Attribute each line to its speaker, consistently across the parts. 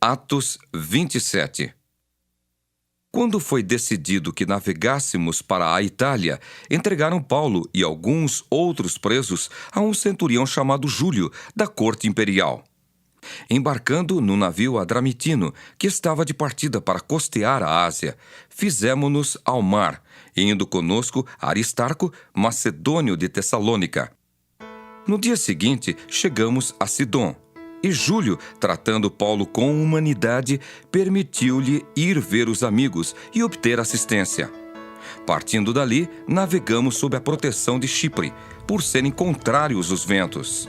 Speaker 1: Atos 27. Quando foi decidido que navegássemos para a Itália, entregaram Paulo e alguns outros presos a um centurião chamado Júlio, da corte imperial. Embarcando no navio Adramitino, que estava de partida para costear a Ásia, fizemo-nos ao mar, indo conosco Aristarco, macedônio de Tessalônica. No dia seguinte, chegamos a Sidom. E Júlio, tratando Paulo com humanidade, permitiu-lhe ir ver os amigos e obter assistência. Partindo dali, navegamos sob a proteção de Chipre, por serem contrários os ventos.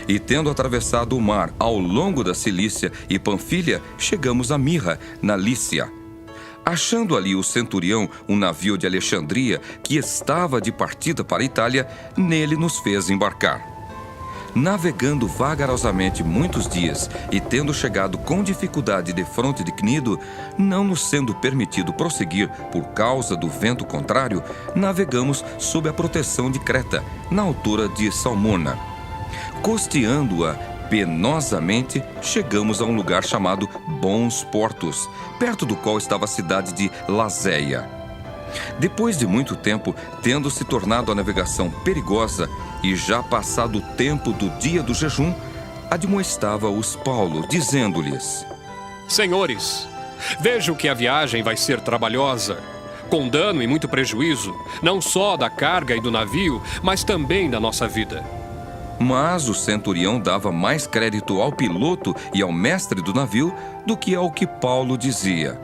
Speaker 1: E tendo atravessado o mar ao longo da Cilícia e Panfilha, chegamos a Mirra, na Lícia. Achando ali o centurião um navio de Alexandria que estava de partida para a Itália, nele nos fez embarcar. Navegando vagarosamente muitos dias e tendo chegado com dificuldade defronte de Cnido, não nos sendo permitido prosseguir por causa do vento contrário, navegamos sob a proteção de Creta, na altura de Salmona. Costeando-a penosamente, chegamos a um lugar chamado Bons Portos, perto do qual estava a cidade de Lazéia. Depois de muito tempo, tendo se tornado a navegação perigosa e já passado o tempo do dia do jejum, admoestava-os Paulo, dizendo-lhes:
Speaker 2: Senhores, vejo que a viagem vai ser trabalhosa, com dano e muito prejuízo, não só da carga e do navio, mas também da nossa vida.
Speaker 1: Mas o centurião dava mais crédito ao piloto e ao mestre do navio do que ao que Paulo dizia.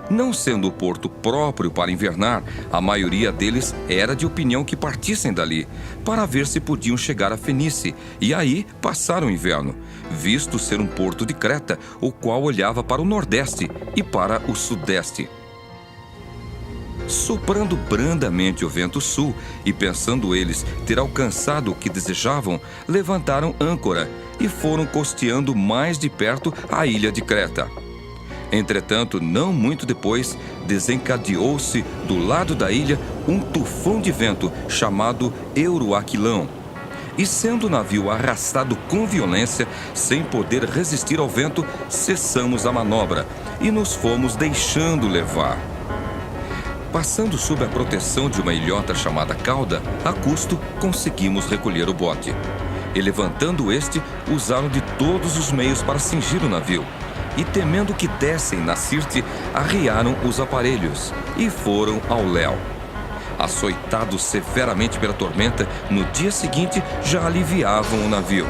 Speaker 1: Não sendo o porto próprio para invernar, a maioria deles era de opinião que partissem dali, para ver se podiam chegar a Fenice, e aí passar o inverno, visto ser um porto de Creta, o qual olhava para o nordeste e para o sudeste. Soprando brandamente o vento sul, e pensando eles ter alcançado o que desejavam, levantaram âncora e foram costeando mais de perto a ilha de Creta. Entretanto, não muito depois, desencadeou-se do lado da ilha um tufão de vento chamado Euroaquilão. E sendo o navio arrastado com violência, sem poder resistir ao vento, cessamos a manobra e nos fomos deixando levar. Passando sob a proteção de uma ilhota chamada Cauda, a custo conseguimos recolher o bote. E levantando este, usaram de todos os meios para cingir o navio. E temendo que dessem na Sirte, arriaram os aparelhos e foram ao léu. Açoitados severamente pela tormenta, no dia seguinte já aliviavam o navio.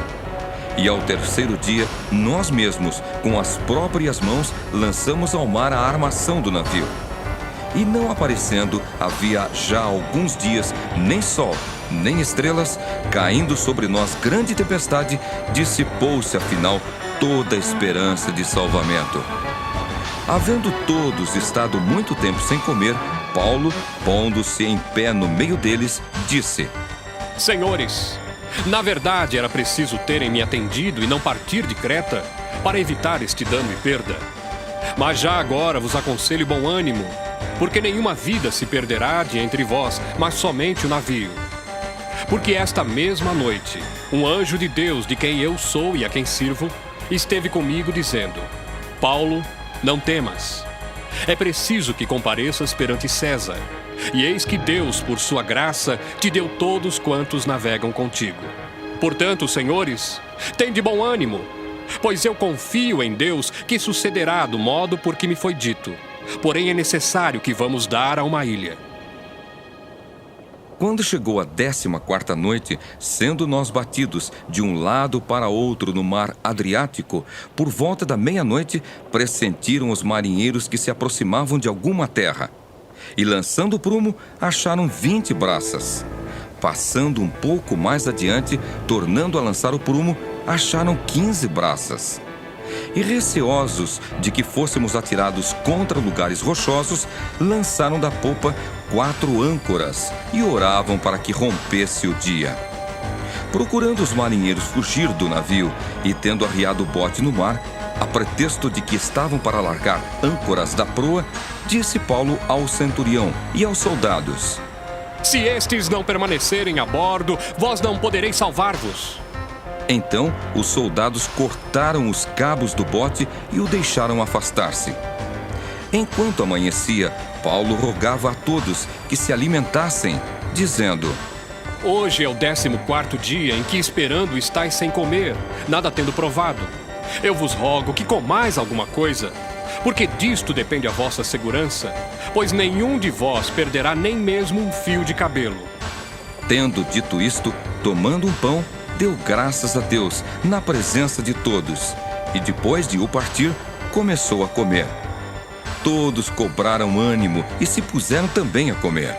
Speaker 1: E ao terceiro dia, nós mesmos, com as próprias mãos, lançamos ao mar a armação do navio. E não aparecendo, havia já alguns dias, nem sol, nem estrelas, caindo sobre nós grande tempestade, dissipou-se afinal toda a esperança de salvamento. Havendo todos estado muito tempo sem comer, Paulo, pondo-se em pé no meio deles, disse:
Speaker 2: Senhores, na verdade era preciso terem me atendido e não partir de Creta, para evitar este dano e perda. Mas já agora vos aconselho bom ânimo, porque nenhuma vida se perderá de entre vós, mas somente o navio. Porque esta mesma noite, um anjo de Deus, de quem eu sou e a quem sirvo, esteve comigo dizendo: Paulo, não temas. É preciso que compareças perante César. E eis que Deus, por sua graça, te deu todos quantos navegam contigo. Portanto, senhores, tende bom ânimo, pois eu confio em Deus que sucederá do modo por que me foi dito. Porém, é necessário que vamos dar a uma ilha.
Speaker 1: Quando chegou a 14ª noite, sendo nós batidos de um lado para outro no mar Adriático, por volta da meia-noite, pressentiram os marinheiros que se aproximavam de alguma terra. E lançando o prumo, acharam 20 braças. Passando um pouco mais adiante, tornando a lançar o prumo, acharam 15 braças. E receosos de que fôssemos atirados contra lugares rochosos, lançaram da popa 4 âncoras e oravam para que rompesse o dia. Procurando os marinheiros fugir do navio e tendo arriado o bote no mar, a pretexto de que estavam para largar âncoras da proa, disse Paulo ao centurião e aos soldados:
Speaker 2: Se estes não permanecerem a bordo, vós não podereis salvar-vos.
Speaker 1: Então, os soldados cortaram os cabos do bote e o deixaram afastar-se. Enquanto amanhecia, Paulo rogava a todos que se alimentassem, dizendo:
Speaker 2: Hoje é o 14º dia em que esperando estáis sem comer, nada tendo provado. Eu vos rogo que comais alguma coisa, porque disto depende a vossa segurança, pois nenhum de vós perderá nem mesmo um fio de cabelo.
Speaker 1: Tendo dito isto, tomando um pão, deu graças a Deus na presença de todos, e depois de o partir, começou a comer. Todos cobraram ânimo e se puseram também a comer.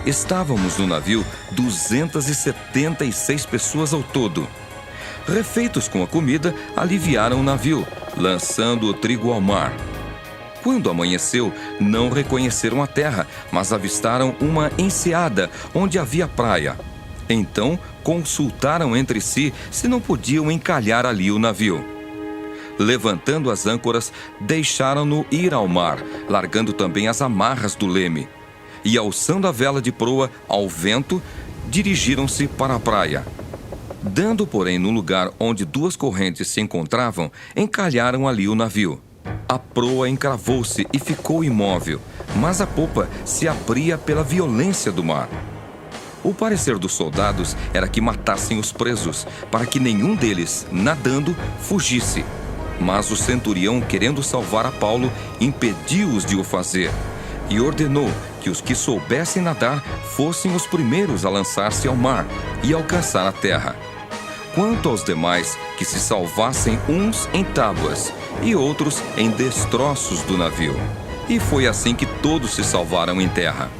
Speaker 1: Estávamos no navio 276 pessoas ao todo. Refeitos com a comida, aliviaram o navio, lançando o trigo ao mar. Quando amanheceu, não reconheceram a terra, mas avistaram uma enseada onde havia praia. Então, consultaram entre si se não podiam encalhar ali o navio. Levantando as âncoras, deixaram-no ir ao mar, largando também as amarras do leme. E, alçando a vela de proa ao vento, dirigiram-se para a praia. Dando, porém, no lugar onde duas correntes se encontravam, encalharam ali o navio. A proa encravou-se e ficou imóvel, mas a popa se abria pela violência do mar. O parecer dos soldados era que matassem os presos, para que nenhum deles, nadando, fugisse. Mas o centurião, querendo salvar a Paulo, impediu-os de o fazer e ordenou que os que soubessem nadar fossem os primeiros a lançar-se ao mar e alcançar a terra. Quanto aos demais, que se salvassem uns em tábuas e outros em destroços do navio. E foi assim que todos se salvaram em terra.